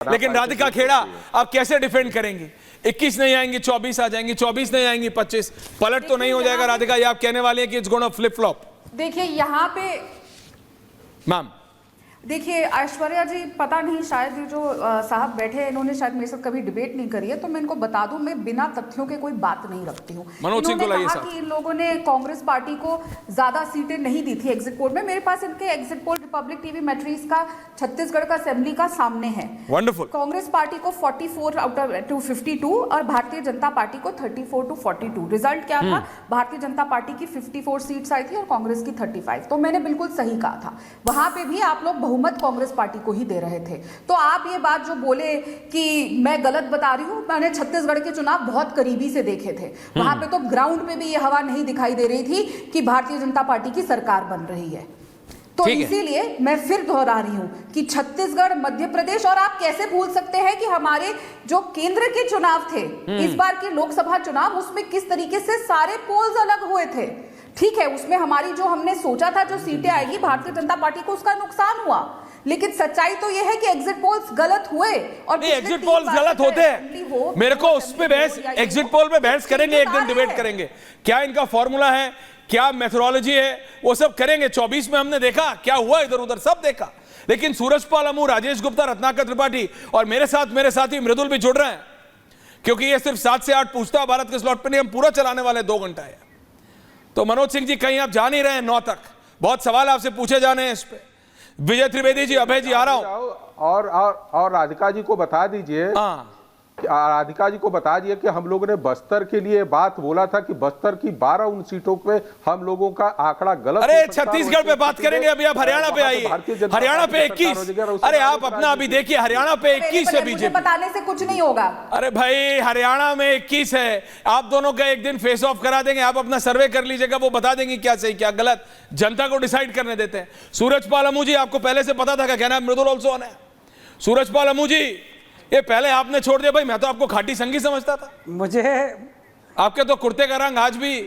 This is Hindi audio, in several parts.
लेकिन राधिका खेड़ा आप कैसे डिफेंड करेंगे? 21 नहीं आएंगी 24 आ जाएंगी, 24 नहीं आएंगी 25, पलट तो नहीं हो जाएगा राधिका? ये आप कहने वाले हैं कि इट्स गोना फ्लिप फ्लॉप? देखिए यहाँ पे मैम देखिए ऐश्वर्या जी, पता नहीं शायद ये जो साहब बैठे हैं इन्होंने शायद मेरे साथ कभी डिबेट नहीं करी है, तो मैं इनको बता दूं मैं बिना तथ्यों के कोई बात नहीं रखती हूँ। इन्होंने कहा कि इन लोगों ने कांग्रेस पार्टी को ज्यादा सीटें नहीं दी थी एग्जिट पोल में। मेरे पास इनके exit poll Republic TV matrix का छत्तीसगढ़ का असेंबली का सामने है। वंडरफुल। कांग्रेस पार्टी को 44 आउट ऑफ 52 और भारतीय जनता पार्टी को 34 to 42। रिजल्ट क्या था? भारतीय जनता पार्टी की 54 सीट्स आई थी और कांग्रेस की 35। तो मैंने बिल्कुल सही कहा था, वहां पे भी आप लोग बहुमत कांग्रेस पार्टी को ही दे रहे थे। तो आप ये बात जो बोले कि मैं गलत बता रही हूं, मैंने छत्तीसगढ़ के चुनाव बहुत करीबी से देखे थे। वहां पे तो ग्राउंड पे भी ये हवा नहीं दिखाई दे रही थी कि भारतीय जनता पार्टी की सरकार बन रही है। तो इसीलिए मैं फिर दोहरा रही हूं कि छत्तीसगढ़, मध्य प्रदेश, और आप कैसे भूल सकते हैं कि हमारे जो केंद्र के चुनाव थे इस बार के लोकसभा चुनाव, उसमें किस तरीके से सारे पोल्स अलग हुए थे। ठीक है, उसमें हमारी जो हमने सोचा था जो सीटें आएगी भारतीय जनता पार्टी को, उसका नुकसान हुआ, लेकिन सच्चाई तो यह है कि एग्जिट पोल्स गलत हुए। और एग्जिट पोल्स गलत होते हैं, मेरे को उस पे बहस, एग्जिट पोल पे बहस करेंगे, एक दिन डिबेट करेंगे, क्या इनका फॉर्मूला है, क्या मेथोडोलॉजी है, वो सब करेंगे। 24 में हमने देखा क्या हुआ, इधर उधर सब देखा। लेकिन सूरजपाल अमू, राजेश गुप्ता, रत्नाकर त्रिपाठी और मेरे साथी मृदुल भी जुड़ रहे हैं, क्योंकि ये सिर्फ 7 से 8 पूछता भारत के स्लॉट पे नहीं, हम पूरा चलाने वाले 2 घंटा है। तो मनोज सिंह जी कहीं आप जा नहीं रहे हैं 9 तक, बहुत सवाल आपसे पूछे जाने हैं इस पे। विजय त्रिवेदी जी, अभय जी आ रहा हूं। और राधिका जी को बता दीजिए, राधिका जी को बता दिए कि हम लोगों ने बस्तर के लिए बात बोला था कि बस्तर की 12 उन सीटों पे हम लोगों का आंकड़ा गलत। अरे छत्तीसगढ़ पे बात करेंगे, अभी आप हरियाणा पे आइए। हरियाणा पे 21, अरे आप अपना अभी देखिए, हरियाणा पे 21 है बीजेपी। बताने से कुछ नहीं होगा। अरे भाई हरियाणा में 21 है, आप दोनों का एक दिन फेस ऑफ करा देंगे, आप अपना सर्वे कर लीजिएगा, वो बता देंगे क्या सही क्या गलत, जनता को डिसाइड करने देते हैं। सूरजपाल अमू जी, आपको पहले से पता था क्या कहना है? मृदुल ऑल्सो ऑन है। सूरजपाल अमू जी, ये पहले आपने छोड़ दिया भाई, मैं तो आपको खाटी संगी समझता था। मुझे आपके तो कुर्ते का रंग आज भी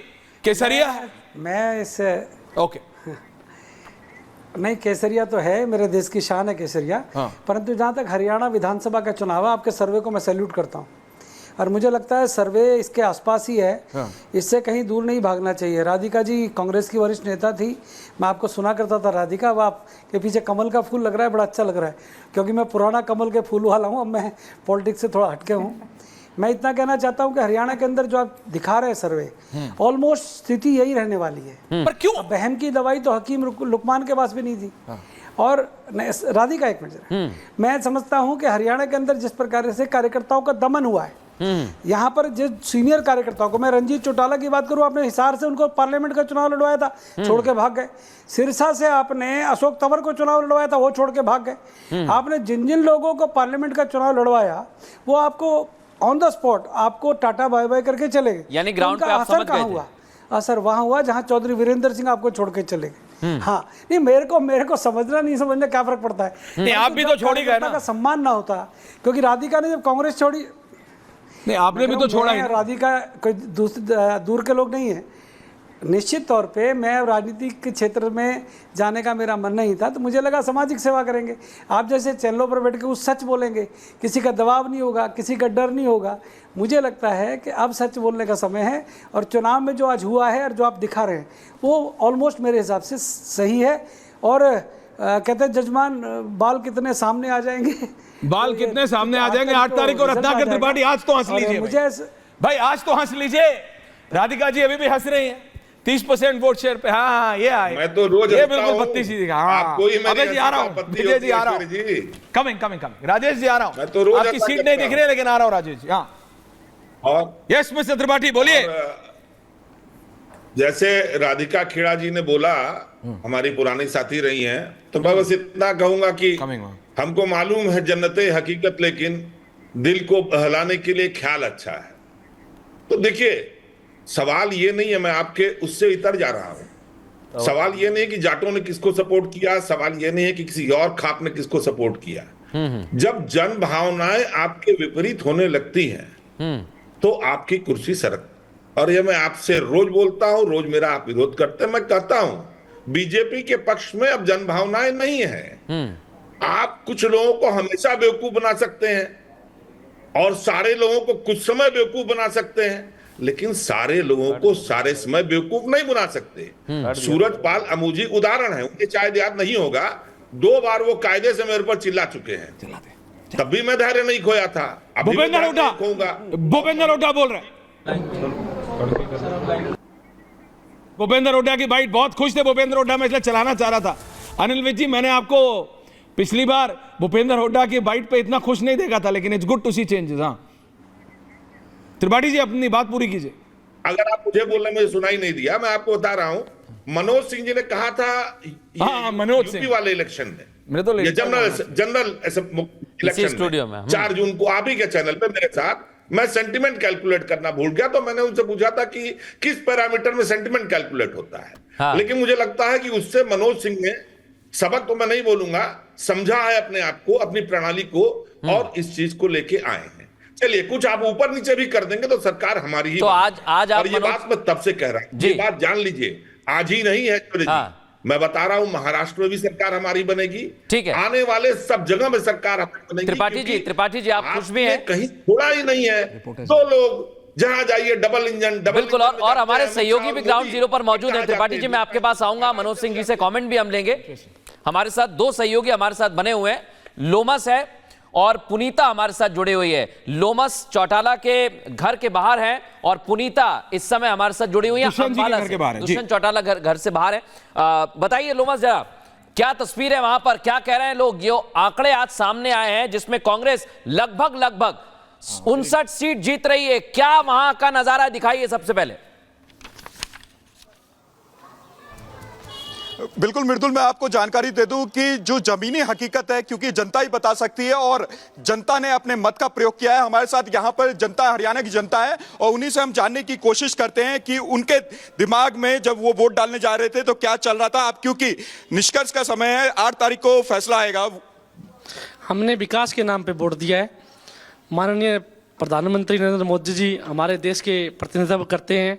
केसरिया है। मैं इस ओके नहीं, केसरिया तो है, मेरे देश की शान है केसरिया। परंतु जहाँ तक हरियाणा विधानसभा का चुनाव है, आपके सर्वे को मैं सैल्यूट करता हूँ और मुझे लगता है सर्वे इसके आसपास ही है, इससे कहीं दूर नहीं भागना चाहिए। राधिका जी कांग्रेस की वरिष्ठ नेता थी, मैं आपको सुना करता था, राधिका अब आपके पीछे कमल का फूल लग रहा है, बड़ा अच्छा लग रहा है, क्योंकि मैं पुराना कमल के फूल वाला हूँ, अब मैं पॉलिटिक्स से थोड़ा हटके हूँ। मैं इतना कहना चाहता हूँ कि हरियाणा के अंदर जो आप दिखा रहे हैं सर्वे, ऑलमोस्ट स्थिति यही रहने वाली है। पर क्यों? बहम की दवाई तो हकीम लुकमान के पास भी नहीं थी। और राधिका, एक मिनट, मैं समझता हूँ कि हरियाणा के अंदर जिस प्रकार से कार्यकर्ताओं का दमन हुआ है, यहाँ पर जो सीनियर कार्यकर्ताओं को, मैं रंजीत चौटाला की बात करूं, आपने हिसार से उनको पार्लियामेंट का चुनाव लड़वाया था, छोड़ के भाग गए। सिरसा से आपने अशोक तंवर को चुनाव लड़वाया था, वो छोड़ के भाग गए। आपने जिन जिन लोगों को पार्लियामेंट का चुनाव लड़वाया, वो आपको ऑन द स्पॉट आपको टाटा बाय बाय करके चले गए। यानी ग्राउंड पे आप समझ गए थे। असर वहां हुआ जहां चौधरी वीरेंद्र सिंह आपको छोड़ के चले गए। हाँ, नहीं, मेरे को समझना नहीं समझना क्या फर्क पड़ता है। नहीं, आप भी तो छोड़ ही गए ना। सम्मान ना होता, क्योंकि राधिका ने जब कांग्रेस छोड़ी, नहीं आपने भी तो छोड़ा ही। राधिका कोई दूर के लोग नहीं है। निश्चित तौर पे मैं राजनीतिक के क्षेत्र में जाने का मेरा मन नहीं था, तो मुझे लगा सामाजिक सेवा करेंगे। आप जैसे चैनलों पर बैठ के उस सच बोलेंगे, किसी का दबाव नहीं होगा, किसी का डर नहीं होगा। मुझे लगता है कि अब सच बोलने का समय है, और चुनाव में जो आज हुआ है और जो आप दिखा रहे हैं वो ऑलमोस्ट मेरे हिसाब से सही है। और कहते हैं जजमान, बाल कितने सामने आ जाएंगे, बाल कितने सामने आ जाएंगे 8 तारीख को। रत्नाकर त्रिपाठी, आज तो हंस लीजिए मुझे भाई, आज तो हंस लीजिए। राधिका जी अभी भी हंस रही हैं 30% वोट शेयर पे। हाँ ये आए, मैं तो रोज ये बिल्कुल बत्ती सी दिखा। हाँ अभय जी आ रहा हूँ, विजय जी आ रहा हूँ, कमिंग, राजेश जी आ रहा हूँ। मैं तो रोज आपकी सीट नहीं दिख रही है, लेकिन आ रहा हूँ राजेश जी। हाँ, और यस मिस्टर त्रिपाठी बोलिए। जैसे राधिका खेड़ा जी ने बोला, हमारी पुरानी साथी रही हैं, तो मैं बस इतना कहूंगा कि हमको मालूम है जन्नते हकीकत, लेकिन दिल को बहलाने के लिए ख्याल अच्छा है। तो देखिए, सवाल ये नहीं है, मैं आपके उससे इतर जा रहा हूं। सवाल ये नहीं कि जाटों ने किसको सपोर्ट किया, सवाल ये नहीं है कि किसी और खाप ने किसको सपोर्ट किया। जब जन भावनाएं आपके विपरीत होने लगती हैं, तो आपकी कुर्सी सरक। और ये मैं आपसे रोज बोलता हूं, रोज मेरा आप विरोध करते हैं। मैं कहता हूं बीजेपी के पक्ष में अब जन भावनाएं नहीं है, आप कुछ लोगों को हमेशा बेवकूफ बना सकते हैं और सारे लोगों को कुछ समय बेवकूफ बना सकते हैं, लेकिन सारे लोगों को सारे समय बेवकूफ नहीं बना सकते। सूरजपाल अमूजी उदाहरण है, उन्हें शायद याद नहीं होगा, 2 बार वो कायदे से मेरे पर चिल्ला चुके हैं, तब भी मैं धैर्य नहीं खोया था। भूपेंद्र हुड्डा, भूपेंद्र हुड्डा बोल रहे हैं। भूपेंद्र हुड्डा की बाइट बहुत खुश थे भूपेंद्र हुड्डा, मैं इसलिए चलाना चाह रहा था। अनिल विज जी, मैंने आपको पिछली बार भूपेंद्र हुड्डा की बाइट पे इतना खुश नहीं देखा था, लेकिन it's good to see changes. हाँ त्रिपाठी जी, अपनी बात पूरी कीजिए। अगर आप मुझे बोलने में सुनाई नहीं दिया, मैं आपको बता रहा हूं, मनोज सिंह जी ने कहा था मनोज सिंह वाले इलेक्शन में, मेरे तो ये जनरल इलेक्शन में 4 जून को आप ही के चैनल पे मेरे साथ मैं सेंटिमेंट कैलकुलेट करना भूल गया, तो मैंने उनसे पूछा था कि किस पैरामीटर में सेंटिमेंट कैलकुलेट होता है। हाँ। लेकिन मुझे लगता है कि उससे मनोज सिंह ने सबक, तो मैं नहीं बोलूंगा, समझा है अपने आप को, अपनी प्रणाली को, और इस चीज को लेके आए हैं। चलिए, कुछ आप ऊपर नीचे भी कर देंगे तो सरकार हमारी ही। तो आज आप और ये बात मैं तब से कह रहा हूं, ये बात जान लीजिए, आज ही नहीं है जी। मैं बता रहा हूं, महाराष्ट्र में भी सरकार हमारी बनेगी, ठीक है, आने वाले सब जगह में सरकार हमारी बनेगी। त्रिपाठी जी आप खुश भी हैं, कहीं थोड़ा ही नहीं है, 2 लोग जहां जाइए डबल इंजन, बिल्कुल। और हमारे सहयोगी भी ग्राउंड जीरो पर मौजूद हैं। त्रिपाठी जी, मैं आपके पास आऊंगा, मनोज सिंह जी से कमेंट भी हम लेंगे। हमारे साथ 2 सहयोगी हमारे साथ बने हुए हैं, लोमस है और पुनीता हमारे साथ जुड़ी हुई है। लोमस चौटाला के घर के बाहर है और पुनीता इस समय हमारे साथ जुड़ी हुई है अंबाला से। दुष्यंत चौटाला घर से बाहर है। बताइए लोमस, जरा क्या तस्वीर है वहां पर, क्या कह रहे हैं लोग? ये आंकड़े आज सामने आए हैं जिसमें कांग्रेस लगभग 59 सीट जीत रही है, क्या वहां का नजारा दिखाइए सबसे पहले। बिल्कुल मृदुल, मैं आपको जानकारी दे दूं कि जो जमीनी हकीकत है, क्योंकि जनता ही बता सकती है और जनता ने अपने मत का प्रयोग किया है। हमारे साथ यहाँ पर जनता, हरियाणा की जनता है, और उन्हीं से हम जानने की कोशिश करते हैं कि उनके दिमाग में जब वो वोट डालने जा रहे थे तो क्या चल रहा था। अब क्योंकि निष्कर्ष का समय है, 8 तारीख को फैसला आएगा। हमने विकास के नाम पे वोट दिया है। माननीय प्रधानमंत्री नरेंद्र मोदी जी हमारे देश के प्रतिनिधित्व करते हैं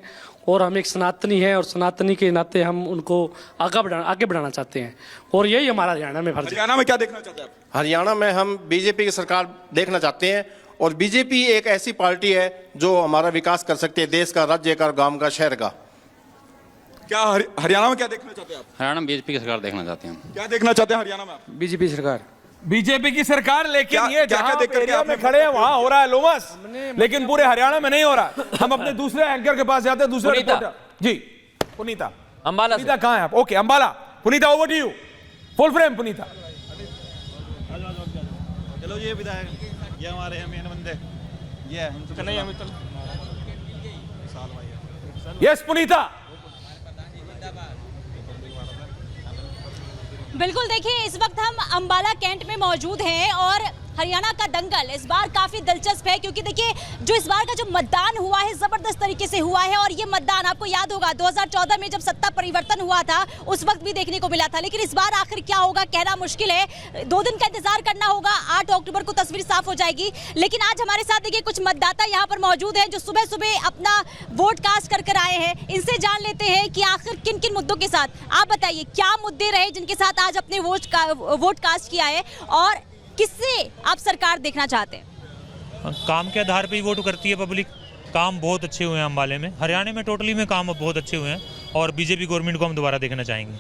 और हम एक सनातनी हैं और सनातनी के नाते हम उनको आगे बढ़ाना चाहते हैं, और यही हमारा हरियाणा में फर्ज है। हरियाणा में क्या देखना चाहते हैं आप? हरियाणा में हम बीजेपी की सरकार देखना चाहते हैं, और बीजेपी एक ऐसी पार्टी है जो हमारा विकास कर सकती है, देश का, राज्य का, गांव का, शहर का। क्या हरियाणा में क्या देखना चाहते हैं आप? हरियाणा में बीजेपी की सरकार देखना चाहते हैं। क्या देखना चाहते हैं हरियाणा में आप? बीजेपी सरकार, बीजेपी की सरकार, लेकिन ये जहां एरिया में खड़े हैं वहां हो रहा है लोमस, लेकिन पूरे हरियाणा में नहीं हो रहा। हम अपने दूसरे एंकर के पास जाते हैं, दूसरे रिपोर्टर जी, पुनीता अंबाला। पुनीता कहां है आप? Okay, Ambala. Punita, over to you, full frame Punita. चलो, ये विधायक, ये हमारे मेन बंदे, ये कन्हैया मित्तल। यस पुनीता। बिल्कुल, देखिए इस वक्त हम अंबाला कैंट में मौजूद हैं और हरियाणा का दंगल इस बार काफी दिलचस्प है, क्योंकि देखिए जो इस बार का जो मतदान हुआ है जबरदस्त तरीके से हुआ है। और ये मतदान आपको याद होगा 2014 में जब सत्ता परिवर्तन हुआ था उस वक्त भी देखने को मिला था, लेकिन इस बार आखिर क्या होगा कहना मुश्किल है। 2 दिन का इंतजार करना होगा, 8 अक्टूबर को तस्वीर साफ हो जाएगी। लेकिन आज हमारे साथ देखिए कुछ मतदाता यहाँ पर मौजूद हैं जो सुबह सुबह अपना वोट कास्ट कर आए हैं। इनसे जान लेते हैं कि आखिर किन किन मुद्दों के साथ, आप बताइए क्या मुद्दे रहे जिनके साथ आज अपने वोट कास्ट किया है, और किससे आप सरकार देखना चाहते हैं? काम के आधार पे ही वोट करती है पब्लिक। काम बहुत अच्छे हुए हैं अंबाले में, हरियाणा में टोटली में काम बहुत अच्छे हुए हैं, और बीजेपी गवर्नमेंट को हम दोबारा देखना चाहेंगे।